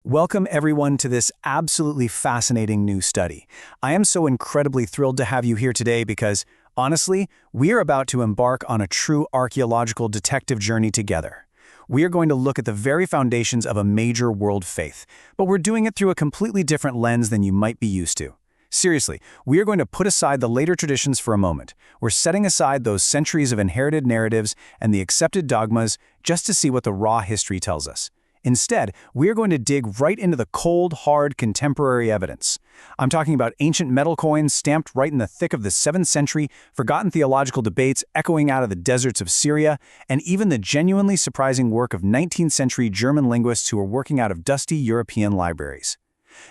Welcome everyone to this absolutely fascinating new study. I am so incredibly thrilled to have you here today because, honestly, we are about to embark on a true archaeological detective journey together. We are going to look at the very foundations of a major world faith, but we're doing it through a completely different lens than you might be used to. Seriously, we are going to put aside the later traditions for a moment. We're setting aside those centuries of inherited narratives and the accepted dogmas just to see what the raw history tells us. Instead, we are going to dig right into the cold, hard, contemporary evidence. I'm talking about ancient metal coins stamped right in the thick of the 7th century, forgotten theological debates echoing out of the deserts of Syria, and even the genuinely surprising work of 19th century German linguists who are working out of dusty European libraries.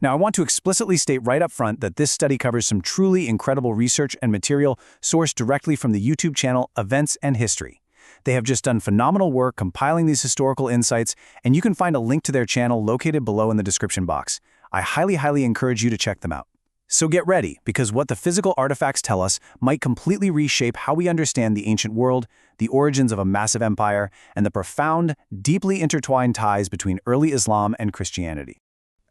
Now, I want to explicitly state right up front that this study covers some truly incredible research and material sourced directly from the YouTube channel Events and History. They have just done phenomenal work compiling these historical insights, and you can find a link to their channel located below in the description box. I highly encourage you to check them out. So get ready, because what the physical artifacts tell us might completely reshape how we understand the ancient world, the origins of a massive empire, and the profound, deeply intertwined ties between early Islam and Christianity.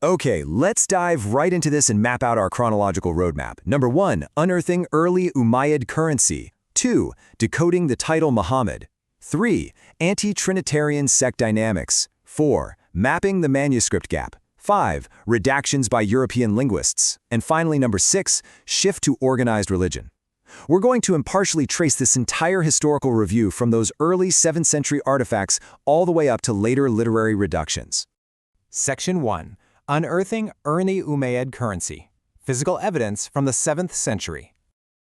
Okay, let's dive right into this and map out our chronological roadmap. Number 1, unearthing early Umayyad currency. 2, decoding the title Muhammad. 3, anti-Trinitarian sect dynamics. 4, mapping the manuscript gap. 5, redactions by European linguists. And finally, number 6, shift to organized religion. We're going to impartially trace this entire historical review from those early 7th century artifacts all the way up to later literary reductions. Section 1. Unearthing early Umayyad currency. Physical evidence from the 7th century.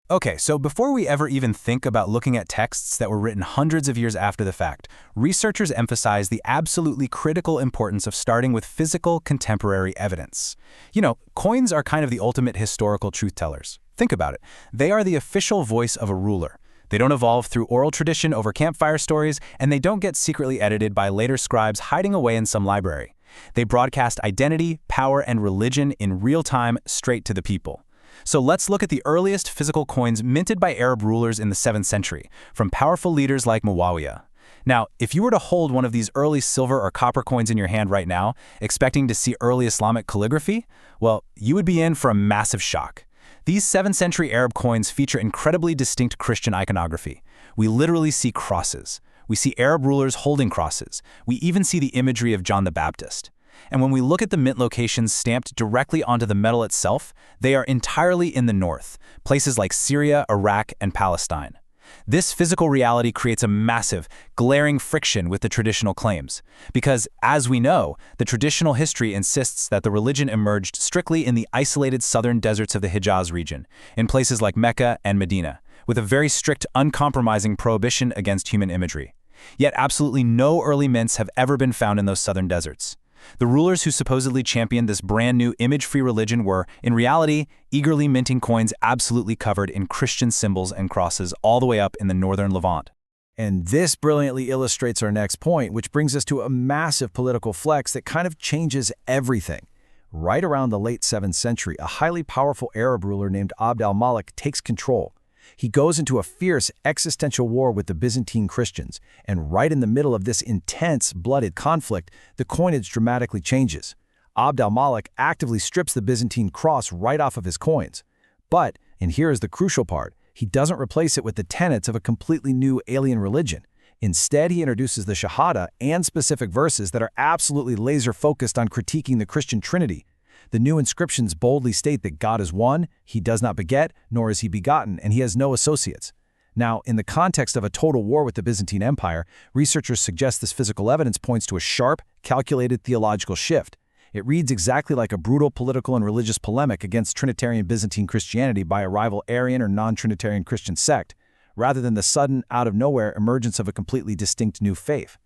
Okay, so before we ever even think about looking at texts that were written hundreds of years after the fact, researchers emphasize the absolutely critical importance of starting with physical, contemporary evidence. You know, coins are kind of the ultimate historical truth-tellers. Think about it. They are the official voice of a ruler. They don't evolve through oral tradition over campfire stories, and they don't get secretly edited by later scribes hiding away in some library. They broadcast identity, power, and religion in real time straight to the people. So let's look at the earliest physical coins minted by Arab rulers in the 7th century, from powerful leaders like Muawiyah. Now, if you were to hold one of these early silver or copper coins in your hand right now, expecting to see early Islamic calligraphy, well, you would be in for a massive shock. These 7th century Arab coins feature incredibly distinct Christian iconography. We literally see crosses. We see Arab rulers holding crosses. We even see the imagery of John the Baptist. And when we look at the mint locations stamped directly onto the metal itself, they are entirely in the north, places like Syria, Iraq, and Palestine. This physical reality creates a massive, glaring friction with the traditional claims, because, as we know, the traditional history insists that the religion emerged strictly in the isolated southern deserts of the Hijaz region, in places like Mecca and Medina, with a very strict, uncompromising prohibition against human imagery. Yet absolutely no early mints have ever been found in those southern deserts. The rulers who supposedly championed this brand new image-free religion were, in reality, eagerly minting coins absolutely covered in Christian symbols and crosses all the way up in the northern Levant. And this brilliantly illustrates our next point, which brings us to a massive political flex that kind of changes everything. Right around the late 7th century, a highly powerful Arab ruler named Abd al-Malik takes control. He goes into a fierce existential war with the Byzantine Christians, and right in the middle of this intense, blooded conflict, the coinage dramatically changes. Abd al-Malik actively strips the Byzantine cross right off of his coins. But, and here is the crucial part, he doesn't replace it with the tenets of a completely new alien religion. Instead, he introduces the Shahada and specific verses that are absolutely laser-focused on critiquing the Christian Trinity. The new inscriptions boldly state that God is one, he does not beget, nor is he begotten, and he has no associates. Now, in the context of a total war with the Byzantine Empire, researchers suggest this physical evidence points to a sharp, calculated theological shift. It reads exactly like a brutal political and religious polemic against Trinitarian Byzantine Christianity by a rival Arian or non-Trinitarian Christian sect, rather than the sudden, out-of-nowhere emergence of a completely distinct new faith.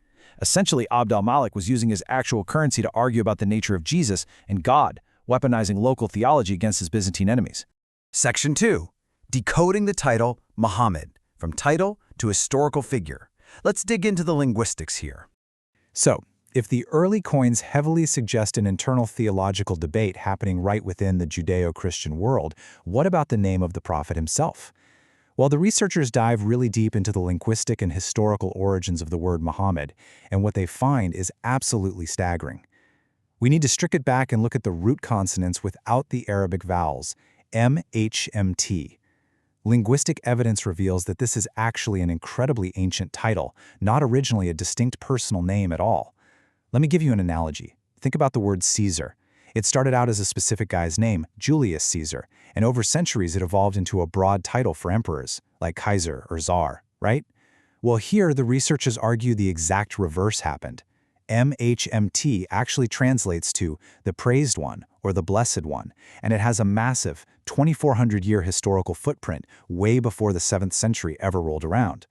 Essentially, Abd al-Malik was using his actual currency to argue about the nature of Jesus and God, weaponizing local theology against his Byzantine enemies. Section 2. Decoding the title Muhammad, from title to historical figure. Let's dig into the linguistics here. So, if the early coins heavily suggest an internal theological debate happening right within the Judeo-Christian world, what about the name of the prophet himself? Well, the researchers dive really deep into the linguistic and historical origins of the word Muhammad, and what they find is absolutely staggering. We need to strip it back and look at the root consonants without the Arabic vowels, MHMT. Linguistic evidence reveals that this is actually an incredibly ancient title, not originally a distinct personal name at all. Let me give you an analogy. Think about the word Caesar. It started out as a specific guy's name, Julius Caesar, and over centuries it evolved into a broad title for emperors, like Kaiser or Tsar, right? Well, here the researchers argue the exact reverse happened. MHMT actually translates to the praised one or the blessed one, and it has a massive 2,400-year historical footprint way before the 7th century ever rolled around.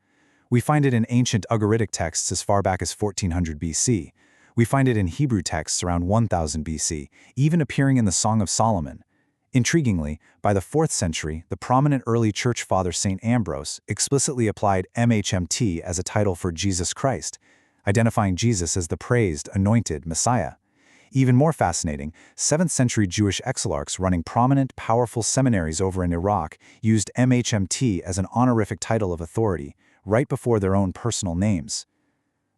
We find it in ancient Ugaritic texts as far back as 1400 BC. We find it in Hebrew texts around 1000 BC, even appearing in the Song of Solomon. Intriguingly, by the 4th century, the prominent early church father St. Ambrose explicitly applied MHMT as a title for Jesus Christ, identifying Jesus as the praised, anointed Messiah. Even more fascinating, 7th century Jewish exilarchs running prominent, powerful seminaries over in Iraq used MHMT as an honorific title of authority, right before their own personal names.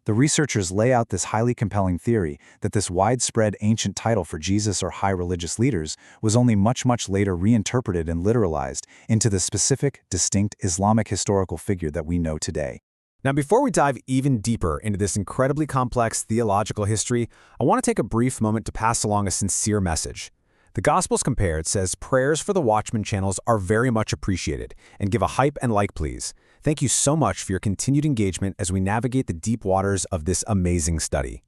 The researchers lay out this highly compelling theory that this widespread ancient title for Jesus or high religious leaders was only much later reinterpreted and literalized into the specific, distinct Islamic historical figure that we know today. Now, before we dive even deeper into this incredibly complex theological history, I want to take a brief moment to pass along a sincere message. The Gospels Compared says prayers for the Watchmen channels are very much appreciated, and give a hype and like please. Thank you so much for your continued engagement as we navigate the deep waters of this amazing study.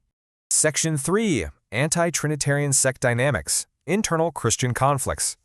Section 3. Anti-Trinitarian Sect Dynamics. Internal Christian Conflicts.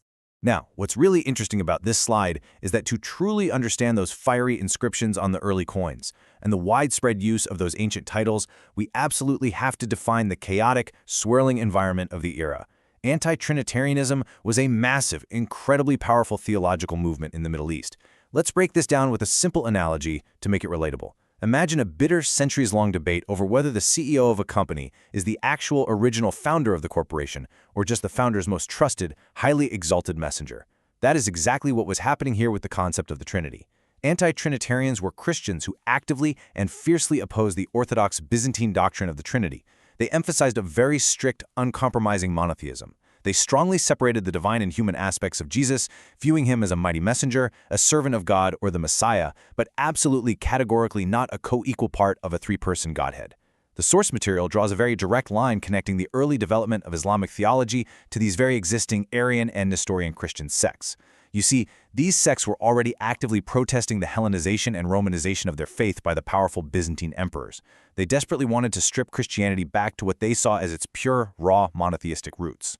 Now, what's really interesting about this slide is that to truly understand those fiery inscriptions on the early coins and the widespread use of those ancient titles, we absolutely have to define the chaotic, swirling environment of the era. Anti-Trinitarianism was a massive, incredibly powerful theological movement in the Middle East. Let's break this down with a simple analogy to make it relatable. Imagine a bitter, centuries-long debate over whether the CEO of a company is the actual original founder of the corporation or just the founder's most trusted, highly exalted messenger. That is exactly what was happening here with the concept of the Trinity. Anti-Trinitarians were Christians who actively and fiercely opposed the Orthodox Byzantine doctrine of the Trinity. They emphasized a very strict, uncompromising monotheism. They strongly separated the divine and human aspects of Jesus, viewing him as a mighty messenger, a servant of God, or the Messiah, but absolutely categorically not a co-equal part of a three-person Godhead. The source material draws a very direct line connecting the early development of Islamic theology to these very existing Arian and Nestorian Christian sects. You see, these sects were already actively protesting the Hellenization and Romanization of their faith by the powerful Byzantine emperors. They desperately wanted to strip Christianity back to what they saw as its pure, raw, monotheistic roots.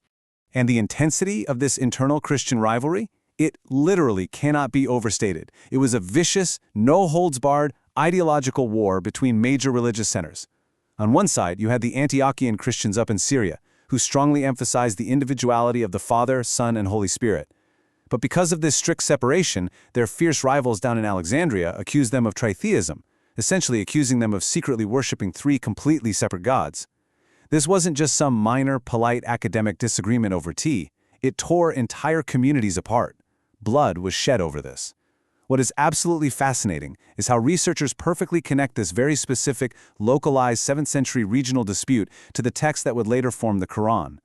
And the intensity of this internal Christian rivalry? It literally cannot be overstated. It was a vicious, no-holds-barred, ideological war between major religious centers. On one side, you had the Antiochian Christians up in Syria, who strongly emphasized the individuality of the Father, Son, and Holy Spirit. But because of this strict separation, their fierce rivals down in Alexandria accused them of tritheism, essentially accusing them of secretly worshiping three completely separate gods. This wasn't just some minor, polite academic disagreement over tea. It tore entire communities apart. Blood was shed over this. What is absolutely fascinating is how researchers perfectly connect this very specific, localized 7th century regional dispute to the text that would later form the Quran.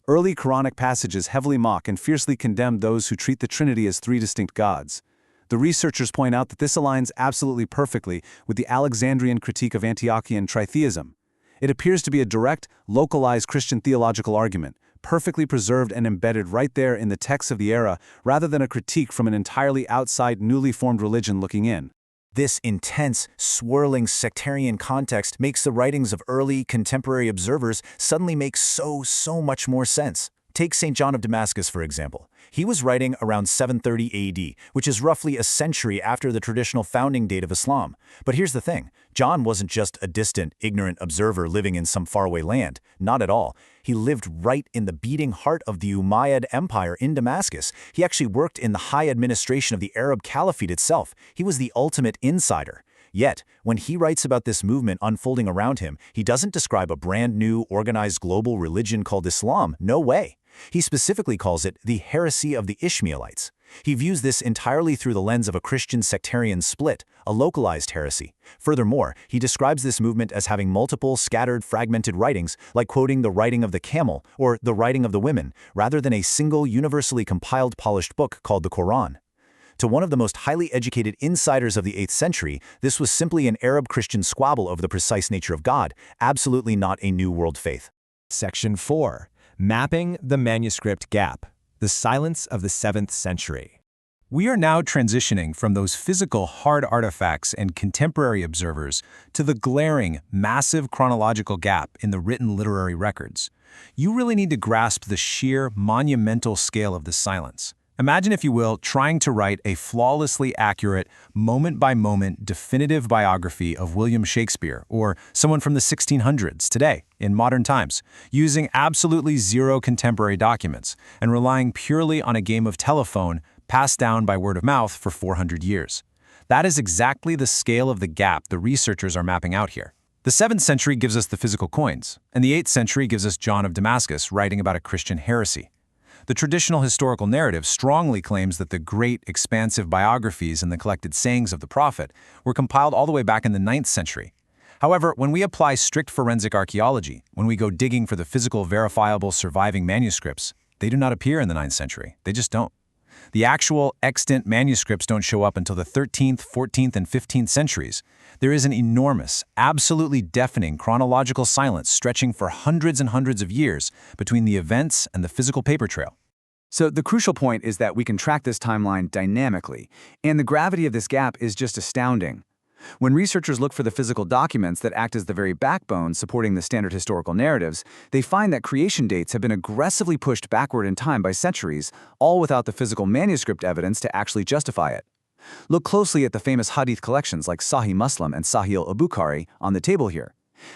Early Quranic passages heavily mock and fiercely condemn those who treat the Trinity as three distinct gods. The researchers point out that this aligns absolutely perfectly with the Alexandrian critique of Antiochian tritheism. It appears to be a direct, localized Christian theological argument, perfectly preserved and embedded right there in the texts of the era, rather than a critique from an entirely outside, newly formed religion looking in. This intense, swirling sectarian context makes the writings of early, contemporary observers suddenly make so much more sense. Take St. John of Damascus, for example. He was writing around 730 AD, which is roughly a century after the traditional founding date of Islam. But here's the thing. John wasn't just a distant, ignorant observer living in some faraway land. Not at all. He lived right in the beating heart of the Umayyad Empire in Damascus. He actually worked in the high administration of the Arab Caliphate itself. He was the ultimate insider. Yet, when he writes about this movement unfolding around him, he doesn't describe a brand new, organized global religion called Islam. No way. He specifically calls it the heresy of the Ishmaelites. He views this entirely through the lens of a Christian sectarian split, a localized heresy. Furthermore, he describes this movement as having multiple, scattered, fragmented writings, like quoting the writing of the camel or the writing of the women, rather than a single, universally compiled, polished book called the Quran. To one of the most highly educated insiders of the 8th century, this was simply an Arab Christian squabble over the precise nature of God, absolutely not a New World faith. Section 4. Mapping the manuscript gap. The silence of the 7th century. We are now transitioning from those physical hard artifacts and contemporary observers to the glaring, massive chronological gap in the written literary records. You really need to grasp the sheer, monumental scale of this silence. Imagine, if you will, trying to write a flawlessly accurate, moment-by-moment, definitive biography of William Shakespeare or someone from the 1600s today, in modern times, using absolutely zero contemporary documents and relying purely on a game of telephone passed down by word of mouth for 400 years. That is exactly the scale of the gap the researchers are mapping out here. The 7th century gives us the physical coins, and the 8th century gives us John of Damascus writing about a Christian heresy. The traditional historical narrative strongly claims that the great, expansive biographies and the collected sayings of the prophet were compiled all the way back in the 9th century. However, when we apply strict forensic archaeology, when we go digging for the physical, verifiable, surviving manuscripts, they do not appear in the 9th century. They just don't. The actual extant manuscripts don't show up until the 13th, 14th, and 15th centuries. There is an enormous, absolutely deafening chronological silence stretching for hundreds and hundreds of years between the events and the physical paper trail. So the crucial point is that we can track this timeline dynamically, and the gravity of this gap is just astounding. When researchers look for the physical documents that act as the very backbone supporting the standard historical narratives, they find that creation dates have been aggressively pushed backward in time by centuries, all without the physical manuscript evidence to actually justify it. Look closely at the famous hadith collections like Sahih Muslim and Sahih al-Bukhari on the table here.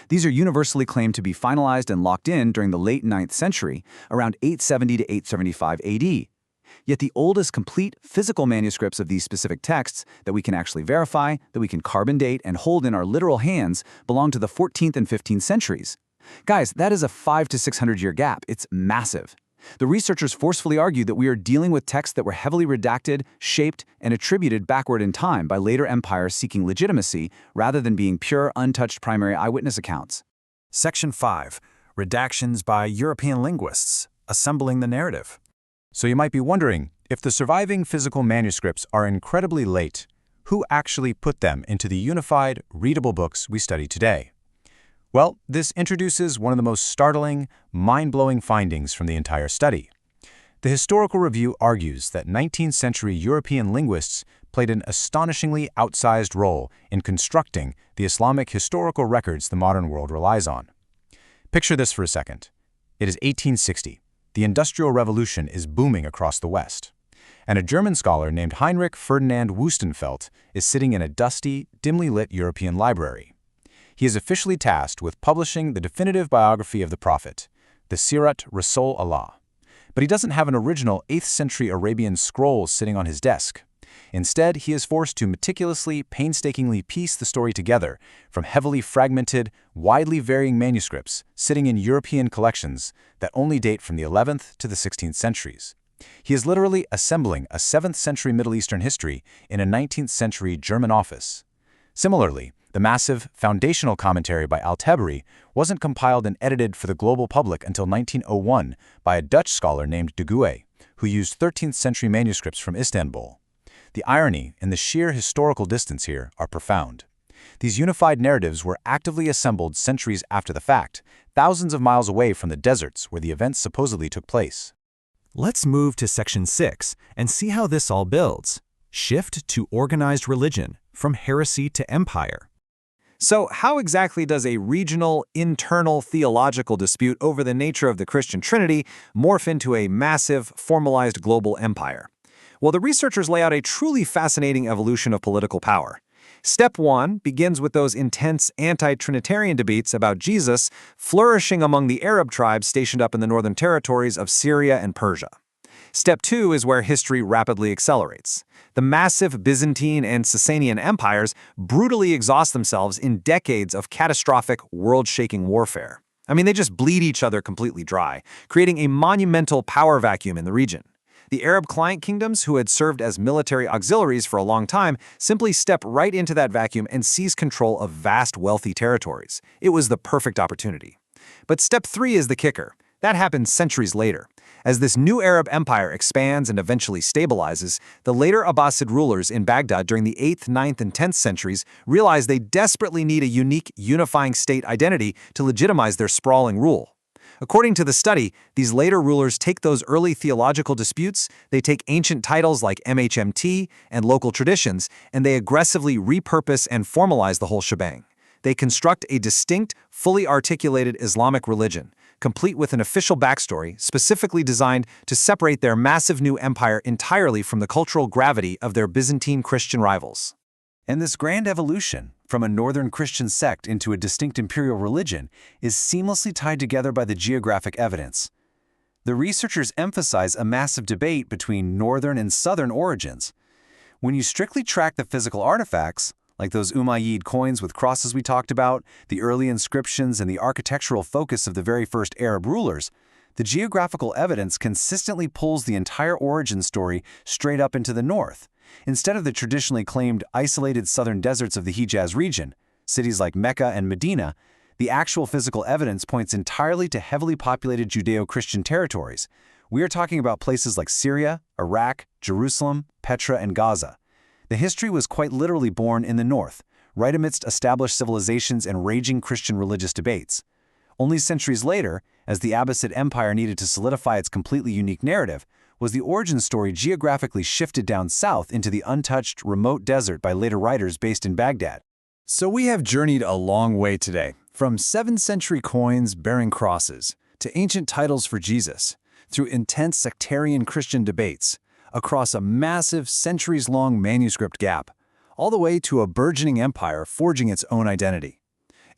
These are universally claimed to be finalized and locked in during the late 9th century, around 870 to 875 AD. Yet the oldest complete physical manuscripts of these specific texts that we can actually verify, that we can carbon date and hold in our literal hands belong to the 14th and 15th centuries. Guys, that is a 500 to 600 year gap. It's massive. The researchers forcefully argue that we are dealing with texts that were heavily redacted, shaped, and attributed backward in time by later empires seeking legitimacy rather than being pure, untouched primary eyewitness accounts. Section 5. Redactions by European linguists, assembling the narrative. So you might be wondering, if the surviving physical manuscripts are incredibly late, who actually put them into the unified, readable books we study today? Well, this introduces one of the most startling, mind-blowing findings from the entire study. The historical review argues that 19th century European linguists played an astonishingly outsized role in constructing the Islamic historical records the modern world relies on. Picture this for a second. It is 1860. The Industrial Revolution is booming across the West, and a German scholar named Heinrich Ferdinand Wüstenfeld is sitting in a dusty, dimly lit European library. He is officially tasked with publishing the definitive biography of the Prophet, the Sirat Rasul Allah. But he doesn't have an original 8th century Arabian scroll sitting on his desk. Instead, he is forced to meticulously, painstakingly piece the story together from heavily fragmented, widely varying manuscripts sitting in European collections that only date from the 11th to the 16th centuries. He is literally assembling a 7th century Middle Eastern history in a 19th century German office. Similarly, the massive foundational commentary by Al-Tabari wasn't compiled and edited for the global public until 1901 by a Dutch scholar named de Guy, who used 13th century manuscripts from Istanbul. The irony and the sheer historical distance here are profound. These unified narratives were actively assembled centuries after the fact, thousands of miles away from the deserts where the events supposedly took place. Let's move to Section 6 and see how this all builds. Shift to organized religion, from heresy to empire. So how exactly does a regional, internal theological dispute over the nature of the Christian Trinity morph into a massive, formalized global empire? Well, the researchers lay out a truly fascinating evolution of political power. Step 1 begins with those intense anti-Trinitarian debates about Jesus flourishing among the Arab tribes stationed up in the northern territories of Syria and Persia. Step 2 is where history rapidly accelerates. The massive Byzantine and Sasanian empires brutally exhaust themselves in decades of catastrophic, world-shaking warfare. I mean, they just bleed each other completely dry, creating a monumental power vacuum in the region. The Arab client kingdoms, who had served as military auxiliaries for a long time, simply step right into that vacuum and seize control of vast, wealthy territories. It was the perfect opportunity. But step 3 is the kicker. That happens centuries later. As this new Arab empire expands and eventually stabilizes, the later Abbasid rulers in Baghdad during the 8th, 9th, and 10th centuries realize they desperately need a unique, unifying state identity to legitimize their sprawling rule. According to the study, these later rulers take those early theological disputes, they take ancient titles like MHMT and local traditions, and they aggressively repurpose and formalize the whole shebang. They construct a distinct, fully articulated Islamic religion, complete with an official backstory specifically designed to separate their massive new empire entirely from the cultural gravity of their Byzantine Christian rivals. And this grand evolution, from a northern Christian sect into a distinct imperial religion, is seamlessly tied together by the geographic evidence. The researchers emphasize a massive debate between northern and southern origins. When you strictly track the physical artifacts, like those Umayyad coins with crosses we talked about, the early inscriptions, and the architectural focus of the very first Arab rulers, the geographical evidence consistently pulls the entire origin story straight up into the north. Instead of the traditionally claimed isolated southern deserts of the Hijaz region, cities like Mecca and Medina, the actual physical evidence points entirely to heavily populated Judeo-Christian territories. We are talking about places like Syria, Iraq, Jerusalem, Petra, and Gaza. The history was quite literally born in the north, right amidst established civilizations and raging Christian religious debates. Only centuries later, as the Abbasid Empire needed to solidify its completely unique narrative, was the origin story geographically shifted down south into the untouched, remote desert by later writers based in Baghdad. So we have journeyed a long way today, from 7th century coins bearing crosses, to ancient titles for Jesus, through intense sectarian Christian debates, across a massive, centuries-long manuscript gap, all the way to a burgeoning empire forging its own identity.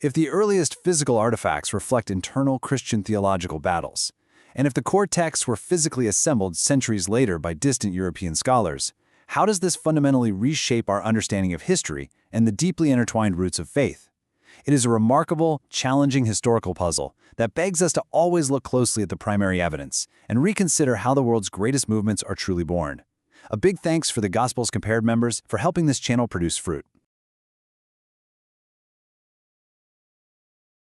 If the earliest physical artifacts reflect internal Christian theological battles, and if the core texts were physically assembled centuries later by distant European scholars, how does this fundamentally reshape our understanding of history and the deeply intertwined roots of faith? It is a remarkable, challenging historical puzzle that begs us to always look closely at the primary evidence and reconsider how the world's greatest movements are truly born. A big thanks for the Gospels Compared members for helping this channel produce fruit.